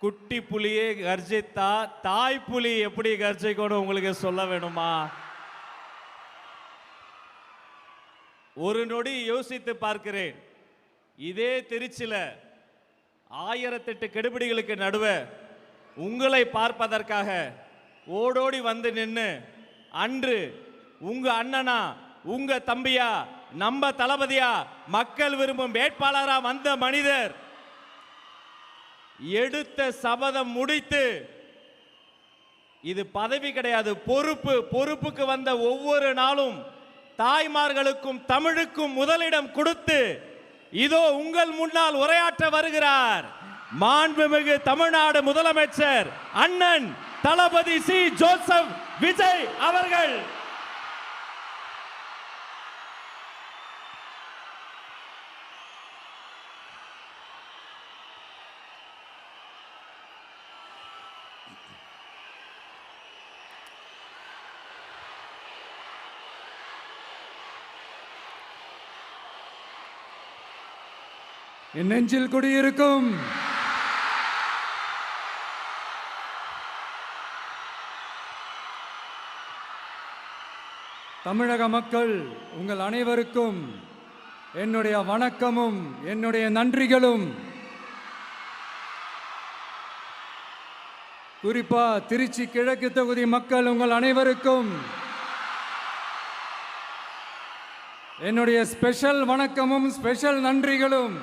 குட்டி புலியே கர்ஜித்தா தாய் புலி எப்படி கர்ஜிக்கணும் உங்களுக்கு சொல்ல வேணுமா? ஒரு நொடி யோசித்து பார்க்கிறேன். இதே திருச்சியில 1008 கெடுபிடிகளுக்கு நடுவே உங்களை பார்ப்பதற்காக ஓடோடி வந்து நின்று அன்று உங்க அண்ணனா உங்க தம்பியா நம்ம தளபதியா மக்கள் விரும்பும் வேட்பாளரா வந்த மனிதர் எடுத்த சபதம் முடித்து, இது பதவி கிடையாது, பொறுப்பு. பொறுப்புக்கு வந்த ஒவ்வொரு நாளும் தாய்மார்களுக்கும் தமிழுக்கும் முதலிடம் கொடுத்து இதோ உங்கள் முன்னால் உரையாற்ற வருகிறார் மாண்புமிகு தமிழ்நாடு முதலமைச்சர் அண்ணன் தளபதி சி ஜோசப் விஜய் அவர்கள். என் நெஞ்சில் குடியிருக்கும் தமிழக மக்கள் உங்கள் அனைவருக்கும் என்னுடைய வணக்கமும் என்னுடைய நன்றிகளும். குறிப்பா திருச்சி கிழக்கு தொகுதி மக்கள் உங்கள் அனைவருக்கும் என்னுடைய ஸ்பெஷல் வணக்கமும் ஸ்பெஷல் நன்றிகளும்.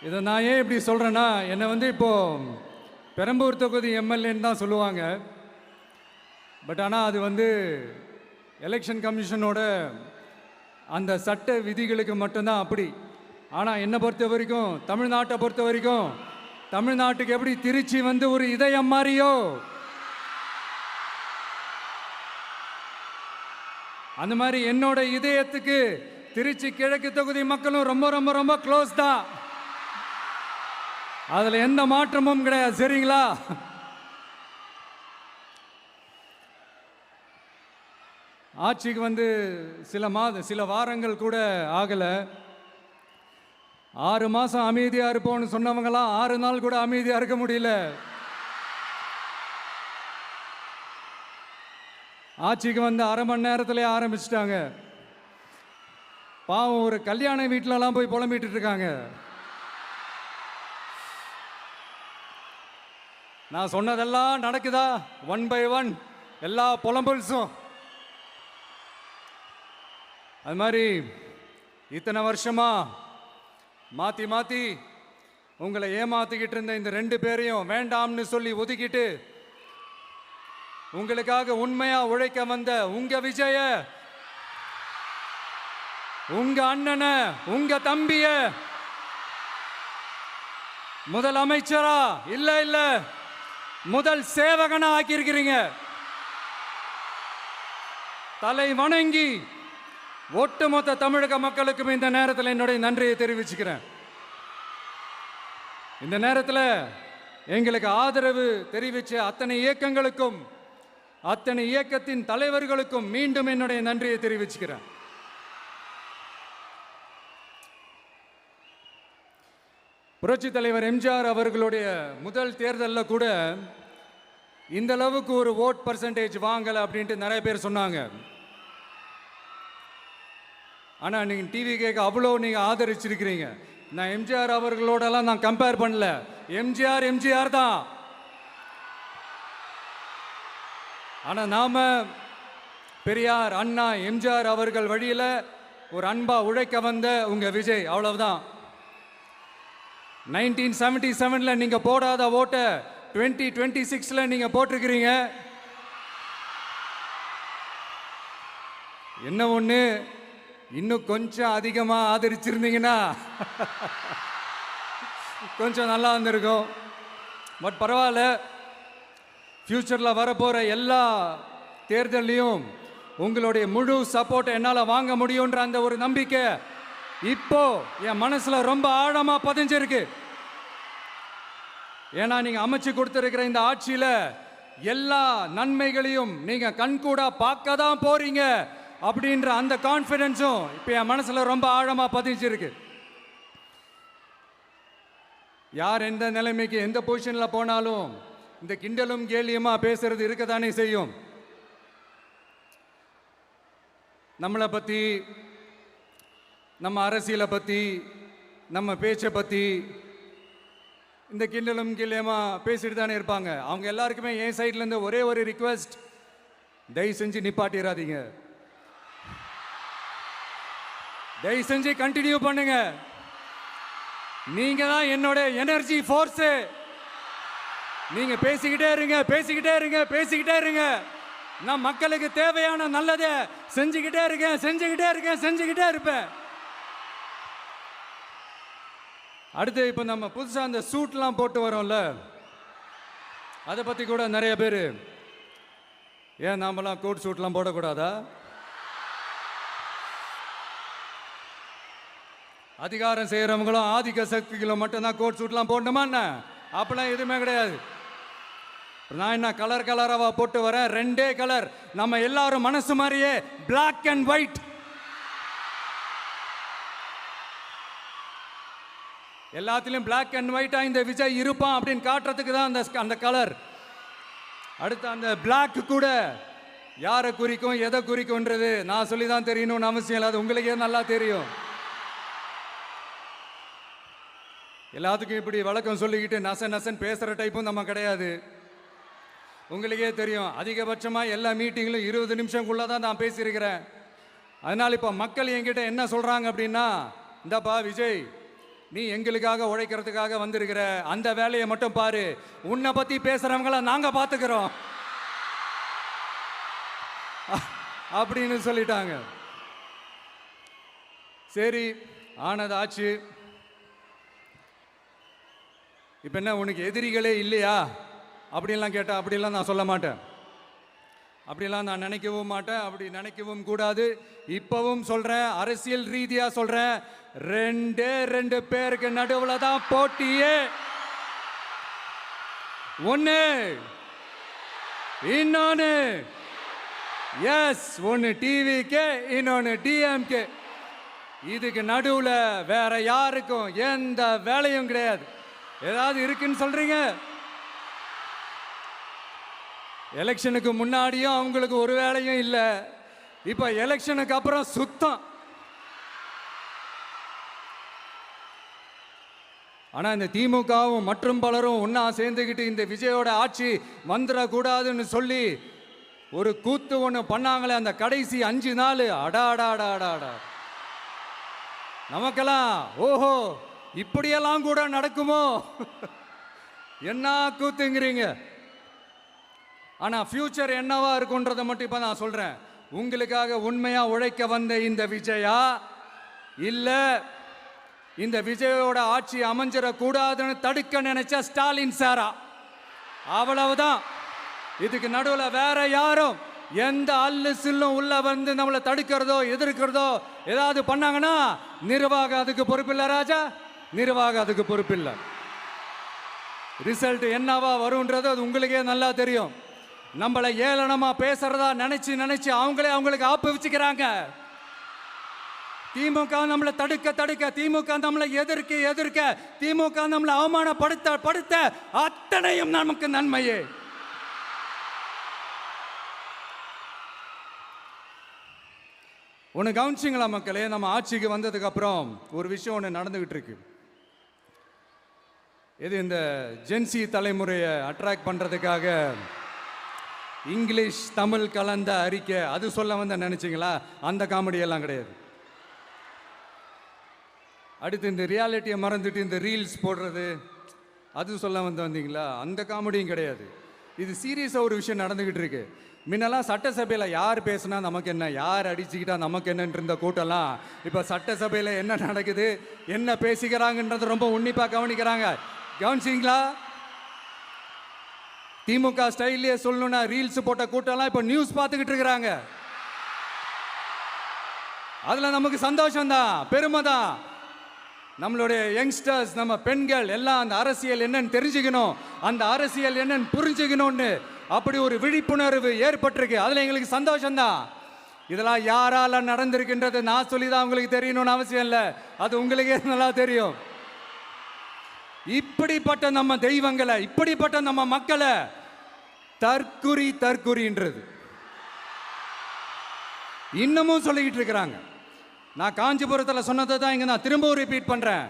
இதை நான் ஏன் இப்படி சொல்கிறேன்னா, என்னை இப்போ பெரம்பூர் தொகுதி எம்எல்ஏன்னு தான் சொல்லுவாங்க. பட் ஆனால் அது எலெக்ஷன் கமிஷனோட அந்த சட்ட விதிகளுக்கு மட்டும்தான் அப்படி. ஆனால் என்னை பொறுத்த வரைக்கும், தமிழ்நாட்டை பொறுத்த வரைக்கும், தமிழ்நாட்டுக்கு எப்படி திருச்சி ஒரு இதயம் மாதிரியோ, அந்த மாதிரி என்னோட இதயத்துக்கு திருச்சி கிழக்கு தொகுதி மக்களும் ரொம்ப ரொம்ப ரொம்ப க்ளோஸ் தான். அதுல எந்த மாற்றமும் கிடையாது. சரிங்களா? ஆட்சிக்கு சில வாரங்கள் கூட ஆகல. 6 மாசம் அமைதியா இருப்போம்னு சொன்னவங்களாம் 6 நாள் கூட அமைதியா இருக்க முடியல. ஆட்சிக்கு அரை மணி நேரத்திலே ஆரம்பிச்சிட்டாங்க. பாவம், ஒரு கல்யாண வீட்டிலலாம் போய் புலம்பிட்டு இருக்காங்க. நான் சொன்னதெல்லாம் நடக்குதா? 1 by 1 எல்லா புலம்பல்ஸும். அது மாதிரி இத்தனை வருஷமா மாத்தி மாத்தி உங்களை ஏமாத்திக்கிட்டு இருந்த இந்த 2 பேரையும் வேண்டாம்னு சொல்லி ஒதுக்கிட்டு உங்களுக்காக உண்மையா உழைக்க வந்த உங்க விஜய, உங்க அண்ணனை, உங்க தம்பிய முதல் அமைச்சரா இல்ல முதல் சேவகனா ஆக்கியிருக்கிறீங்க. தலை வணங்கி ஒட்டுமொத்த தமிழக மக்களுக்கும் இந்த நேரத்தில் என்னுடைய நன்றியை தெரிவிச்சுக்கிறேன். இந்த நேரத்தில் எங்களுக்கு ஆதரவு தெரிவித்த அத்தனை இயக்கங்களுக்கும் அத்தனை இயக்கத்தின் தலைவர்களுக்கும் மீண்டும் என்னுடைய நன்றியை தெரிவிச்சுக்கிறேன். புரட்சி தலைவர் எம்ஜிஆர் அவர்களுடைய முதல் தேர்தலில் கூட இந்த அளவுக்கு ஒரு ஓட் பர்சன்டேஜ் வாங்கலை அப்படின்ட்டு நிறைய பேர் சொன்னாங்க. ஆனால் நீங்கள் டிவி கேட்க அவ்வளோ நீங்கள் ஆதரிச்சிருக்கிறீங்க. நான் எம்ஜிஆர் அவர்களோடலாம் நான் கம்பேர் பண்ணல. எம்ஜிஆர் தான். ஆனால் நாம பெரியார், அண்ணா, எம்ஜிஆர் அவர்கள் வழியில் ஒரு அன்பா உழைக்க வந்த உங்க விஜய், அவ்வளவுதான். 1977 நீங்க போடாத ஓட்டை 2026 நீங்க போட்டிருக்கிறீங்க. என்ன ஒண்ணு, இன்னும் கொஞ்சம் அதிகமா ஆதரிச்சிருந்தீங்கன்னா கொஞ்சம் நல்லா வந்திருக்கும். பட் பரவாயில்ல, ஃபியூச்சர்ல வரப்போற எல்லா தேர்தலையும் உங்களுடைய முழு சப்போர்ட்டை என்னால் வாங்க முடியுன்ற அந்த ஒரு நம்பிக்கை இப்போ என் மனசுல ரொம்ப ஆழமா பதிஞ்சிருக்கு. ஏன்னா நீங்க அமைச்சு கொடுத்திருக்கிற இந்த ஆட்சியில எல்லா நன்மைகளையும் நீங்க கண்கூடா பார்க்க தான் போறீங்க அப்படின்ற அந்த கான்ஃபிடன்ஸும் இப்போ என் மனசுல ரொம்ப ஆழமா பதிஞ்சிருக்கு. யார் எந்த நிலைமைக்கு எந்த பொசிஷனில் போனாலும் இந்த கிண்டலும் கேலியுமா பேசுறது இருக்கத்தானே செய்யும். நம்மளை பற்றி, நம்ம அரசியலை பற்றி, நம்ம பேச்சை பற்றி இந்த கிண்டலும் கேலியுமா பேசிட்டு தானே இருப்பாங்க. அவங்க எல்லாருக்குமே என் சைட்லேருந்து ஒரே ஒரு ரிக்வெஸ்ட், தயவு செஞ்சு நிப்பாட்டிடாதீங்க. தயவு செஞ்சு கண்டினியூ பண்ணுங்க. நீங்க தான் என்னோட எனர்ஜி ஃபோர்ஸ். நீங்க பேசிக்கிட்டே இருங்க, பேசிக்கிட்டே இருங்க, பேசிக்கிட்டே இருங்க. நான் மக்களுக்கு தேவையான நல்லதை செஞ்சுக்கிட்டே இருக்கேன், செஞ்சுக்கிட்டே இருக்கேன், செஞ்சுக்கிட்டே இருப்பேன். அடுத்து இப்போ நம்ம புதுசாக அந்த சூட்லாம் போட்டு வரோம்ல, அதை பற்றி கூட நிறைய பேர், ஏன் நாமெல்லாம் கோட் சூட்லாம் போடக்கூடாதா? அதிகாரம் செய்கிறவங்களும் ஆதிக்க சக்திகளும் மட்டும்தான் கோட் சூட்லாம் போடணுமா என்ன? அப்பெல்லாம் எதுவுமே கிடையாது. நான் என்ன கலர் கலராக போட்டு வரேன், ரெண்டே கலர், நம்ம எல்லாரும் மனசு மாதிரியே பிளாக் அண்ட் ஒயிட். எல்லாத்திலையும் பிளாக் அண்ட் ஒயிட்டா இந்த விஜய் இருப்பான் அப்படின்னு காட்டுறதுக்கு தான் அந்த கலர். அடுத்து அந்த பிளாக் கூட யாரை குறிக்கும் எதை குறிக்கும்ன்றது நான் சொல்லி தான் தெரியணும்னு அவசியம் இல்லை, அது உங்களுக்கே நல்லா தெரியும். எல்லாத்துக்கும் இப்படி வழக்கம் சொல்லிக்கிட்டு நச நசன் பேசுகிற டைப்பும் நம்ம கிடையாது. உங்களுக்கே தெரியும், அதிகபட்சமாக எல்லா மீட்டிங்கிலும் 20 நிமிஷம்குள்ளே தான் நான் பேசியிருக்கிறேன். அதனால் இப்போ மக்கள் என்கிட்ட என்ன சொல்கிறாங்க அப்படின்னா, இந்தாப்பா விஜய், நீ எங்களுக்காக உழைக்கிறதுக்காக வந்திருக்கிற, அந்த வேலையை மட்டும் பாரு, உன்னை பற்றி பேசுகிறவங்கள நாங்கள் பார்த்துக்கிறோம் அப்படின்னு சொல்லிட்டாங்க. சரி, ஆனது ஆச்சு. இப்போ என்ன, உனக்கு எதிரிகளே இல்லையா அப்படின்லாம் கேட்டால் அப்படிலாம் நான் சொல்ல மாட்டேன். அப்படிலாம் நான் நினைக்கவும் மாட்டேன், அப்படி நினைக்கவும் கூடாது. இப்பவும் சொல்கிறேன், அரசியல் ரீதியாக சொல்கிறேன், 2 பேருக்கு நடுவில் தான் போட்டியே. ஒன்று, இன்னொன்று எஸ், ஒன்று டிவிக்கு, இன்னொன்று டிஎம்கே. இதுக்கு நடுவில் வேற யாருக்கும் எந்த வேலையும் கிடையாது. ஏதாவது இருக்குன்னு சொல்றீங்க? எலெக்ஷனுக்கு முன்னாடியும் அவங்களுக்கு ஒரு வேலையும் இல்லை, இப்போ எலெக்ஷனுக்கு அப்புறம் சுத்தம். ஆனால் இந்த திமுகவும் மற்றும் பலரும் ஒன்றா சேர்ந்துக்கிட்டு இந்த விஜயோட ஆட்சி வந்துடக்கூடாதுன்னு சொல்லி ஒரு கூத்து ஒன்று பண்ணாங்களே, அந்த கடைசி 5 நாள், அடாடாடாடாடா, நமக்கெல்லாம் ஓஹோ இப்படியெல்லாம் கூட நடக்குமோ என்ன கூத்துங்கிறீங்க. ஆனால் ஃபியூச்சர் என்னவா இருக்குன்றதை மட்டும் இப்போ நான் சொல்கிறேன். உங்களுக்காக உண்மையாக உழைக்க வந்த இந்த விஜயா, இல்லை இந்த விஜயோட ஆட்சி அமைஞ்சிடக்கூடாதுன்னு தடுக்க நினைச்ச ஸ்டாலின் சாரா, அவ்வளவுதான். இதுக்கு நடுவில் வேற யாரும் எந்த அல்லு சில்லும் உள்ள வந்து நம்மளை தடுக்கிறதோ எதிர்க்கிறதோ ஏதாவது பண்ணாங்கன்னா நிர்வாகம் அதுக்கு பொறுப்பில்லை ராஜா, நிர்வாகம் அதுக்கு பொறுப்பில்லை. ரிசல்ட் என்னவா வரும்ன்றது அது உங்களுக்கே நல்லா தெரியும். நம்மளை ஏளனமா பேசுறதா நினைச்சு நினைச்சு அவங்களுக்கு ஆப்பு வச்சுக்கிறாங்க. திமுக நம்மளை தடுக்க, திமுக நம்மளை எதிர்க்க, திமுக நம்மளை அவமானப்படுத்த அத்தனையும் நமக்கு நன்மையே. ஒன்று கவனிச்சிங்களா மக்களே, நம்ம ஆட்சிக்கு வந்ததுக்கு அப்புறம் ஒரு விஷயம் ஒன்று நடந்துகிட்டு இருக்கு. இது இந்த ஜென்சி தலைமுறையை அட்ராக்ட் பண்றதுக்காக இங்கிலீஷ் தமிழ் கலந்த அறிக்கை, அது சொல்ல வந்த நினைச்சிங்களா? அந்த காமெடி எல்லாம் கிடையாது. அடுத்து இந்த ரியாலிட்டியை மறந்துட்டு இந்த ரீல்ஸ் போடுறது, அது சொல்ல வந்தீங்களா? அந்த காமெடியும் கிடையாது. இது சீரியஸாக ஒரு விஷயம் நடந்துகிட்டு இருக்கு. முன்னெல்லாம் சட்டசபையில் யார் பேசுனா நமக்கு என்ன, யார் அடிச்சுக்கிட்டா நமக்கு என்னன்னு இருந்த கூட்டம்லாம் இப்போ சட்டசபையில் என்ன நடக்குது, என்ன பேசிக்கிறாங்கன்றது ரொம்ப உன்னிப்பாக கவனிக்கிறாங்க. கவனிச்சிங்களா? திமுக ஸ்டைல்லையே சொல்லணும்னா ரீல்ஸ் போட்ட கூட்டம்லாம் இப்போ நியூஸ் பார்த்துக்கிட்டு இருக்கிறாங்க. அதில் நமக்கு சந்தோஷம்தான், பெருமை தான். நம்மளுடைய யங்ஸ்டர்ஸ், நம்ம பெண்கள் எல்லாம் அந்த அரசியல் என்னன்னு தெரிஞ்சுக்கணும், அந்த அரசியல் என்னன்னு புரிஞ்சுக்கணும்னு அப்படி ஒரு விழிப்புணர்வு ஏற்பட்டிருக்கு. அதில் எங்களுக்கு சந்தோஷம்தான். இதெல்லாம் யாரால நடந்திருக்கின்றது நான் சொல்லி தான் உங்களுக்கு தெரியணும்னு அவசியம் இல்லை, அது உங்களுக்கே நல்லா தெரியும். இப்படிப்பட்ட நம்ம தெய்வங்களை, இப்படிப்பட்ட நம்ம மக்களை தற்குறின்றது இன்னமும் சொல்லிக்கிட்டு இருக்கிறாங்க. நான் காஞ்சிபுரத்தில் சொன்னதை தான் இங்க நான் திரும்பவும் ரிப்பீட் பண்றேன்.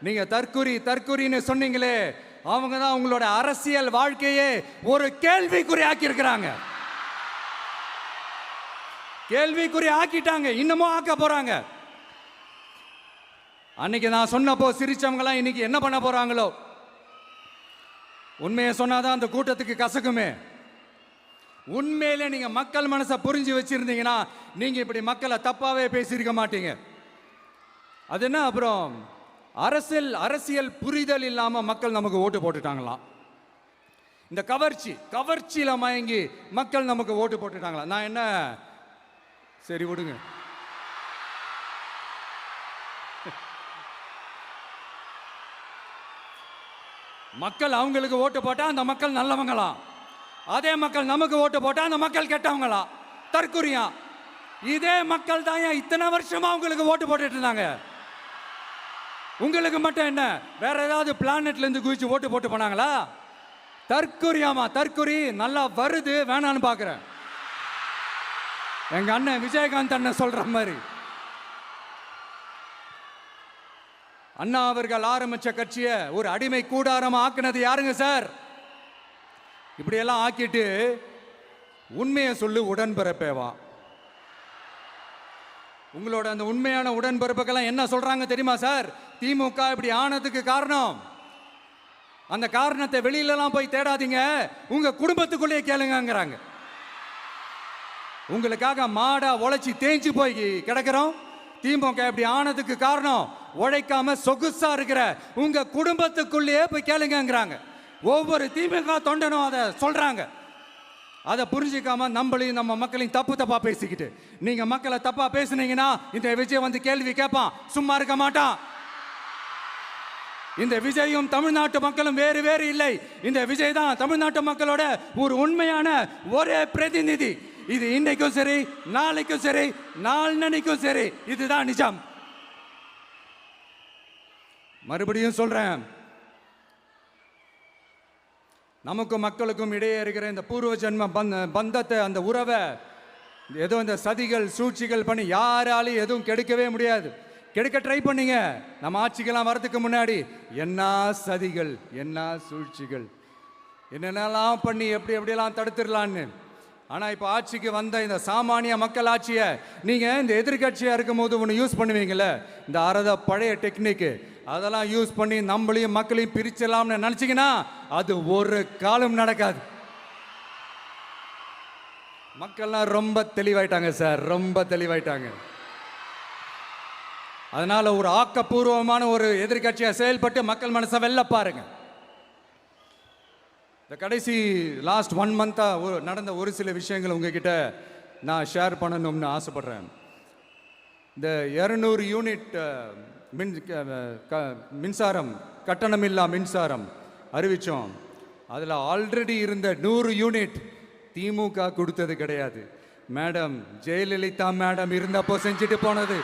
நீங்க தற்குறின்னு சொன்னீங்களே, அவங்க தான் உங்களோட அரசியல் வாழ்க்கையே ஒரு கேள்விக்குறி ஆக்கி இருக்கிறாங்க. கேள்விக்குறி ஆக்கிட்டாங்க, இன்னமும் ஆக்க போறாங்க. அன்னைக்கு நான் சொன்னப்போ சிரிச்சவங்களாம் இன்னைக்கு என்ன பண்ண போறாங்களோ. உண்மையை சொன்னாதான் அந்த கூட்டத்துக்கு கசக்குமே. உண்மையிலே நீங்க மக்கள் மனசை புரிஞ்சு வச்சிருந்தீங்கன்னா நீங்க இப்படி மக்களை தப்பாவே பேசியிருக்க மாட்டீங்க. அது என்ன, அப்புறம் அரசியல் புரிதல் இல்லாம மக்கள் நமக்கு ஓட்டு போட்டுட்டாங்களாம். இந்த கவர்ச்சியில மயங்கி மக்கள் நமக்கு ஓட்டு போட்டுட்டாங்களா. நான் என்ன, சரி விடுங்க. மக்கள் அவங்களுக்கு ஓட்டு போட்டா அந்த மக்கள் நல்லவங்களாம், அதே மக்கள் நமக்கு ஓட்டு போட்டா அந்த மக்கள் கெட்டவங்களா, தற்குறியா. இதே மக்கள் தான் இத்தனை வருஷமா உங்களுக்கு ஓட்டு போட்டுட்டு இருந்தாங்க. உங்களுக்கு மட்டும் என்ன, வேற ஏதாவது பிளானட்ல இருந்து குதிச்சு ஓட்டு போட்டு போனாங்களா? தற்குறியாமா, தற்குறி நல்லா வருது, வேணான்னு பாக்குறேன். எங்க அண்ணன் விஜயகாந்த் அண்ணன் சொல்ற மாதிரி, அண்ணா அவர்கள் ஆரம்பிச்ச கட்சியை ஒரு அடிமை கூடாரமா ஆக்குனது யாருங்க சார்? இப்படியெல்லாம் ஆக்கிட்டு உண்மையை சொல்லு உடன்பிறப்பேவா. உங்களோட அந்த உண்மையான உடன்பிறப்புக்கெல்லாம் என்ன சொல்றாங்க தெரியுமா சார்? திமுக இப்படி ஆனதுக்கு காரணம், அந்த காரணத்தை வெளியிலலாம் போய் தேடாதீங்க, உங்க குடும்பத்துக்குள்ளேயே கேளுங்கிறாங்க. உங்களுக்காக மாடா உழைச்சி தேஞ்சு போய் கிடக்கிறோம். திமுக இப்படி ஆனதுக்கு காரணம் உழைக்காம சொகுசா இருக்கிற உங்க குடும்பத்துக்குள்ளேயே போய் கேளுங்கிறாங்க. ஒவ்வொரு திமுக தொண்டனும் அதை சொல்றாங்க. அதை புரிஞ்சிக்காம நம்மளையும் நம்ம மக்களையும் தப்பா பேசிக்கிட்டு, நீங்க மக்களை தப்பா பேசுனீங்கன்னா இந்த விஜய் வந்து கேள்வி கேட்பான், சும்மா இருக்க மாட்டான். இந்த விஜயும் தமிழ்நாட்டு மக்களும் வேறு இல்லை. இந்த விஜய் தான் தமிழ்நாட்டு மக்களோட ஒரு உண்மையான ஒரே பிரதிநிதி. இது இன்னைக்கும் சரி, நாளைக்கும் சரி, நாளன்னைக்கும் சரி, இதுதான் நிஜம். மறுபடியும் சொல்றேன், நமக்கும் மக்களுக்கும் இடையே இருக்கிற இந்த பூர்வ ஜென்ம பந்தத்தை, அந்த உறவை ஏதோ இந்த சதிகள் சூழ்ச்சிகள் பண்ணி யாராலையும் எதுவும் கெடுக்கவே முடியாது. கெடுக்க ட்ரை பண்ணீங்க. நம்ம ஆட்சிக்கெல்லாம் வரதுக்கு முன்னாடி என்ன சதிகள், என்ன சூழ்ச்சிகள், என்னென்னலாம் பண்ணி எப்படியெல்லாம் தடுத்துடலான்னு. ஆனால் இப்போ ஆட்சிக்கு வந்த இந்த சாமானிய மக்கள் ஆட்சியை நீங்கள் இந்த எதிர்கட்சியாக இருக்கும் போது ஒன்று யூஸ் பண்ணுவீங்களே, இந்த பழைய டெக்னிக்கு, அதெல்லாம் யூஸ் பண்ணி நம்மளையும் மக்களையும் பிரிச்சலாம்னு நினச்சிங்கன்னா அது ஒரு காலம் நடக்காது. மக்கள்லாம் ரொம்ப தெளிவாயிட்டாங்க சார், ரொம்ப தெளிவாயிட்டாங்க. அதனால ஒரு ஆக்கப்பூர்வமான ஒரு எதிர்கட்சியாக செயல்பட்டு மக்கள் மனசை வெல்ல பாருங்க. இந்த கடைசி லாஸ்ட் 1 மந்த்தா நடந்த ஒரு சில விஷயங்கள் உங்ககிட்ட நான் ஷேர் பண்ணணும்னு ஆசைப்படுறேன். இந்த 200 யூனிட் மின்சாரம், கட்டணமில்லா மின்சாரம் அறிவிச்சோம். அதில் ஆல்ரெடி இருந்த 100 யூனிட் திமுக கொடுத்தது கிடையாது. மேடம் ஜெயலலிதா மேடம் இருந்தப்போ செஞ்சுட்டு போனது.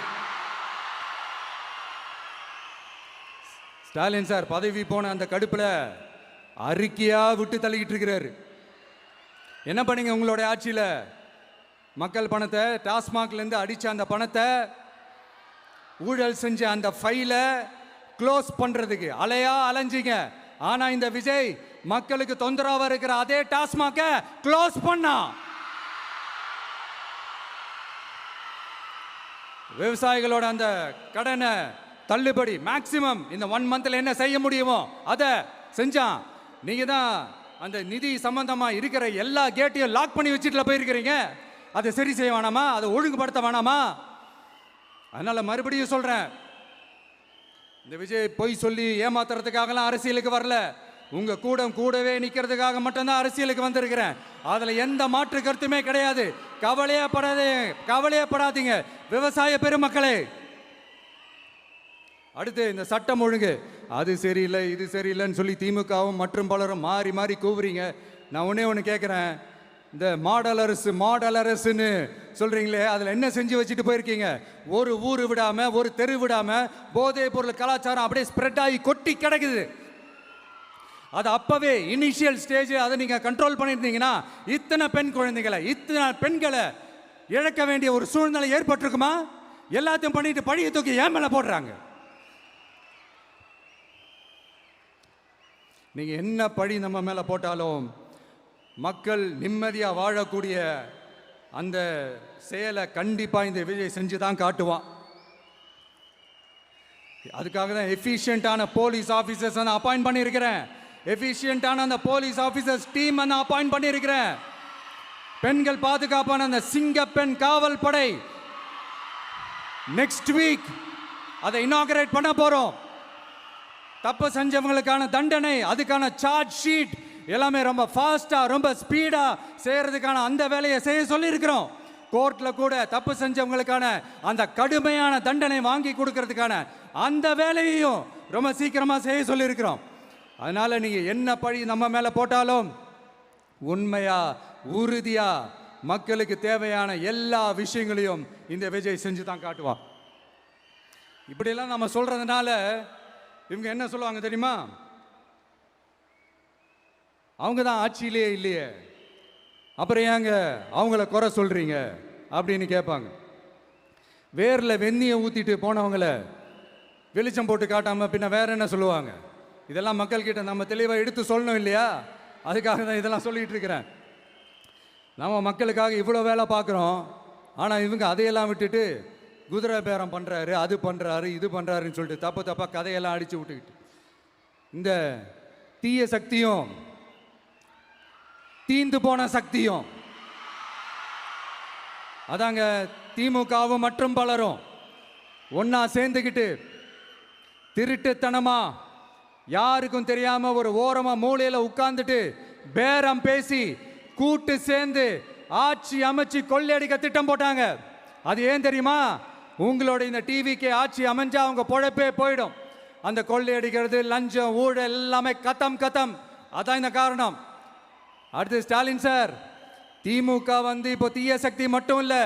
ஸ்டாலின் சார் பதவி போன அந்த கடுப்பில் அறிக்கையா விட்டு தள்ளிக்கிட்டு இருக்கிறாரு. என்ன பண்ணீங்க உங்களுடைய ஆட்சியில்? மக்கள் பணத்தை, டாஸ்மாக்ல இருந்து அடிச்ச அந்த பணத்தை, ஊழல் செஞ்ச அந்த ஃபைலை க்ளோஸ் பண்றதுக்கு அலைஞ்சீங்க. ஆனா இந்த விஜய் மக்களுக்கு தொந்தரவா இருக்கிற அதே டாஸ்மாக க்ளோஸ் பண்ணா. விவசாயிகளோட அந்த கடனை தள்ளுபடி மேக்சிமம் இந்த 1 மந்த்ல என்ன செய்ய முடியுமோ அதை செஞ்சான். நீங்க தான் அந்த நிதி சம்பந்தமா இருக்கிற எல்லா கேட்டையும் லாக் பண்ணி வச்சுட்டு போயிருக்கிறீங்க. அதை சரி செய்ய வேணாமா? அதை ஒழுங்குபடுத்த வேணாமா? அதனால மறுபடியும் சொல்றேன், இந்த விஜய் பொய் சொல்லி ஏமாத்துறதுக்காகலாம் அரசியலுக்கு வரல. உங்க கூடவே நிக்கிறதுக்காக மட்டும்தான் அரசியலுக்கு வந்திருக்கிறேன். அதுல எந்த மாற்று கருத்துமே கிடையாது. கவலையப்படாதீங்க விவசாய பெருமக்களே. அடுத்து இந்த சட்டம் ஒழுங்கு, அது சரியில்லை இது சரியில்லைன்னு சொல்லி திமுகவும் மற்றும் பலரும் மாறி கூவுறீங்க. நான் ஒன்று கேட்குறேன், இந்த மாடல் அரசுன்னு சொல்றீங்களே, அதில் என்ன செஞ்சு வச்சுட்டு போயிருக்கீங்க? ஒரு ஊர் விடாம, ஒரு தெரு விடாம போதைப் பொருள் கலாச்சாரம் அப்படியே ஸ்ப்ரெட் ஆகி கொட்டி கிடக்குது. அது அப்பவே இனிஷியல் ஸ்டேஜ் அதை நீங்க கண்ட்ரோல் பண்ணியிருந்தீங்கன்னா இத்தனை பெண் குழந்தைகளை, இத்தனை பெண்களை இழக்க வேண்டிய ஒரு சூழ்நிலை ஏற்பட்டிருக்குமா? எல்லாத்தையும் பண்ணிட்டு பழிய தூக்கி ஏன் மேல போடுறாங்க. நீங்க என்ன பழி நம்ம மேல போட்டாலும் மக்கள் நிம்மதியா வாழக்கூடிய அந்த செயலை கண்டிப்பா இந்த விஜய் செஞ்சு தான் காட்டுவான். அதுக்காக தான் எஃபிஷியன்டான போலீஸ் ஆஃபீஸர்ஸ் நான் அப்பாயிண்ட் பண்ணியிருக்கிறேன். எஃபிஷியன்டான அந்த போலீஸ் ஆஃபீஸர்ஸ் டீம் நான் அப்பாயிண்ட் பண்ணியிருக்கிறேன். பெண்கள் பாதுகாப்பான அந்த சிங்க பெண் காவல் படை நெக்ஸ்ட் வீக் அதை இனாகரேட் பண்ண போறோம். தப்பு செஞ்சவங்களுக்கான தண்டனை, அதுக்கான சார்ஜ் ஷீட் எல்லாமே ரொம்ப ஃபாஸ்டா, ரொம்ப ஸ்பீடா செய்யறதுக்கான அந்த வேலையை செய்ய சொல்லி இருக்கிறோம். கோர்ட்ல கூட தப்பு செஞ்சவங்களுக்கான அந்த கடுமையான தண்டனை வாங்கி கொடுக்கறதுக்கான அந்த வேலையையும் ரொம்ப சீக்கிரமா செய்ய சொல்லி இருக்கிறோம். அதனால நீங்க என்ன பழி நம்ம மேல போட்டாலும் உண்மையா உறுதியா மக்களுக்கு தேவையான எல்லா விஷயங்களையும் இந்த விஜய் செஞ்சு தான் காட்டுவான். இப்படியெல்லாம் நம்ம சொல்றதுனால இவங்க என்ன சொல்லுவாங்க தெரியுமா? அவங்க தான் ஆட்சியிலே இல்லையே, அப்புறம் ஏங்க அவங்கள குறை சொல்றீங்க அப்படின்னு கேட்பாங்க. வேரில் வெந்நியை ஊற்றிட்டு போனவங்கள வெளிச்சம் போட்டு காட்டாமல் பின்ன வேற என்ன சொல்லுவாங்க? இதெல்லாம் மக்கள்கிட்ட நம்ம தெளிவாக எடுத்து சொல்லணும் இல்லையா? அதுக்காக தான் இதெல்லாம் சொல்லிட்டு இருக்கிறேன். நம்ம மக்களுக்காக இவ்வளோ வேலை பார்க்குறோம், ஆனால் இவங்க அதையெல்லாம் விட்டுட்டு குதிரை பேரம் பண்ணுறாரு, அது பண்ணுறாரு, இது பண்ணுறாருன்னு சொல்லிட்டு தப்பாக கதையெல்லாம் அடித்து விட்டுக்கிட்டு இந்த தீய சக்தியும் தீந்து போன சக்தியும் அதாங்க திமுகவும் மற்றும் பலரும் ஒன்னா சேர்ந்துக்கிட்டு திருட்டுத்தனமா யாருக்கும் தெரியாம ஒரு ஓரமா மூலையில உட்கார்ந்துட்டு பேரம் பேசி கூட்டு சேர்ந்து ஆட்சி அமைச்சு கொள்ளையடிக்க திட்டம் போட்டாங்க. அது ஏன் தெரியுமா? உங்களோட இந்த டிவிக்கு ஆட்சி அமைஞ்சா அவங்க பொழப்பே போயிடும். அந்த கொள்ளையடிக்கிறது, லஞ்சம், ஊழல் எல்லாமே கத்தம் கத்தம். அதான் இந்த காரணம். அடுத்து ஸ்டாலின் சார், திமுக வந்து இப்போ தீய சக்தி மட்டும் இல்ல,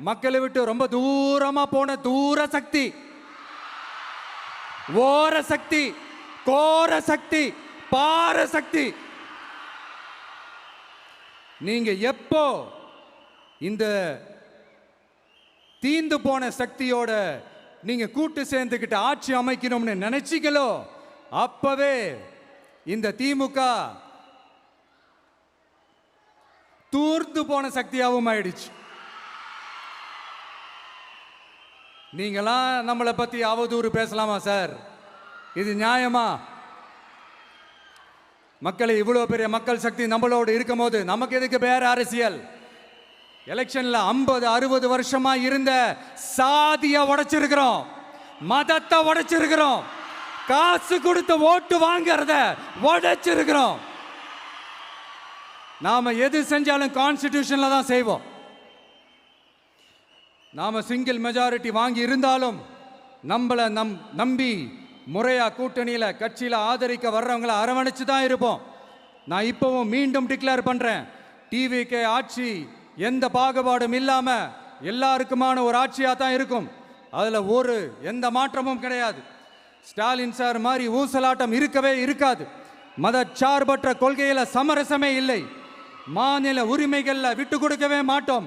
மக்களை விட்டு ரொம்ப தூரமா போன தூர சக்தி, ஓர சக்தி, கோர சக்தி, பார சக்தி. நீங்க எப்போ இந்த தீந்து போன சக்தியோட நீங்க கூட்டு சேர்ந்துக்கிட்டு ஆட்சி அமைக்கணும்னு நினைச்சீங்களோ அப்பவே இந்த திமுக தூர்த்து போன சக்தியாகவும் ஆயிடுச்சு. நீங்களாம் நம்மளை பத்தி அவதூறு பேசலாமா சார்? இது நியாயமா? மக்களை இவ்வளவு பெரிய மக்கள் சக்தி நம்மளோடு இருக்கும் போது நமக்கு எதுக்கு வேற அரசியல்? எலெக்ஷன்ல 50-60 வருஷமா இருந்த சாதிய உடைச்சிருக்கிறோம், மதத்தை உடைச்சிருக்கிறோம், காசு கொடுத்து ஓட்டு வாங்கறத உடைச்சிருக்கிறோம். நாம எது செஞ்சாலும் கான்ஸ்டிடியூஷன்ல தான் செய்வோம். நாம சிங்கிள் மெஜாரிட்டி வாங்கி இருந்தாலும் நம்மளை நம்பி முறையா கூட்டணியில கட்சியில ஆதரிக்க வர்றவங்களை அரவணைச்சு தான் இருப்போம். நான் இப்பவும் மீண்டும் டிக்ளேர் பண்றேன், டிவிகே ஆட்சி எந்த பாகுபாடும் இல்லாம எல்லாருக்குமான ஒரு ஆட்சியா தான் இருக்கும். அதுல எந்த மாற்றமும் கிடையாது. ஸ்டாலின் சார் மாதிரி ஊசலாட்டம் இருக்கவே இருக்காது. மதச்சார்பற்ற கொள்கையில சமரசமே இல்லை. மாநில உரிமைகள்ல விட்டு கொடுக்கவே மாட்டோம்.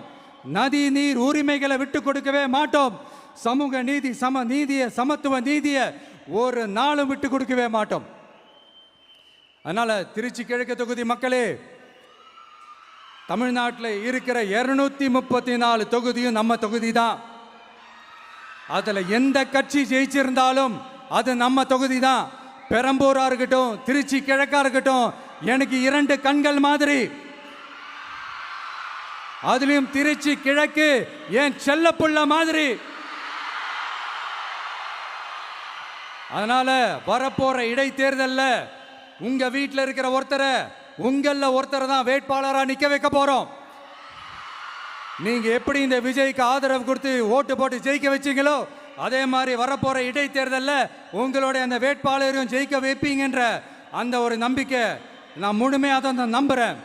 நதி நீர் உரிமைகளை விட்டு கொடுக்கவே மாட்டோம். சமூக நீதி, சம நீதிய, சமத்துவ நீதிய ஒரு நாளும் விட்டு கொடுக்கவே மாட்டோம். அதனால திருச்சி கிழக்கு தொகுதி மக்களே, தமிழ்நாட்டில் இருக்கிற 234 தொகுதியும் நம்ம தொகுதி தான். அதுல எந்த கட்சி ஜெயிச்சிருந்தாலும் அது நம்ம தொகுதி தான். பெரம்பூரா இருக்கட்டும், திருச்சி கிழக்கா இருக்கட்டும், எனக்கு 2 கண்கள் மாதிரி. அதுலயும் திருச்சி கிழக்கு என் செல்லப்புள்ள மாதிரி. அதனால வரப்போற இடைத்தேர்தல்ல உங்க வீட்டில் இருக்கிற ஒருத்தரை உங்கள ஒருத்தரை தான் வேட்பாளரா நிக்க வைக்க போறோம். நீங்க எப்படி இந்த விஜய்க்கு ஆதரவு கொடுத்து ஓட்டு போட்டு ஜெயிக்க வச்சீங்களோ அதே மாதிரி வரப்போற இடைத்தேர்தல்ல உங்களுடைய அந்த வேட்பாளரையும் ஜெயிக்க வைப்பீங்கன்ற அந்த ஒரு நம்பிக்கை நான் முழுமையாக தான் நம்புறேன்.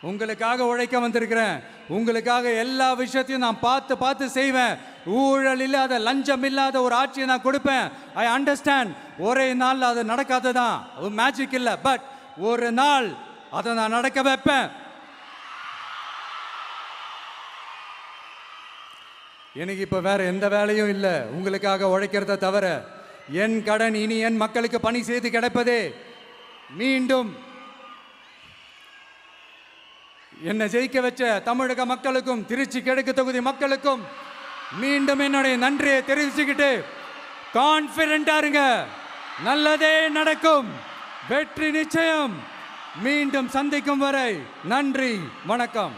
உங்களுக்காக உழைக்க வந்திருக்கிறேன். உங்களுக்காக எல்லா விஷயத்தையும் நான் பார்த்து செய்வேன். ஊழல் இல்லாத லஞ்சம் இல்லாத ஒரு ஆட்சியை நான் கொடுப்பேன். I understand. ஒரே நாள் அது நடக்காததான், அது மேஜிக் இல்லை. பட் ஒரு நாள் அதை நான் நடக்க வைப்பேன். எனக்கு இப்போ வேற எந்த வேலையும் இல்லை உங்களுக்காக உழைக்கிறத தவிர. என் கடன் இனி என் மக்களுக்கு பணி செய்து கிடைப்பதே. மீண்டும் என்னை ஜெயிக்க வச்ச தமிழக மக்களுக்கும் திருச்சி கிழக்கு தொகுதி மக்களுக்கும் மீண்டும் என்னுடைய நன்றியை தெரிவிச்சுக்கிட்டு கான்ஃபிடென்ட்டா இருங்க, நல்லதே நடக்கும், வெற்றி நிச்சயம். மீண்டும் சந்திக்கும் வரை நன்றி, வணக்கம்.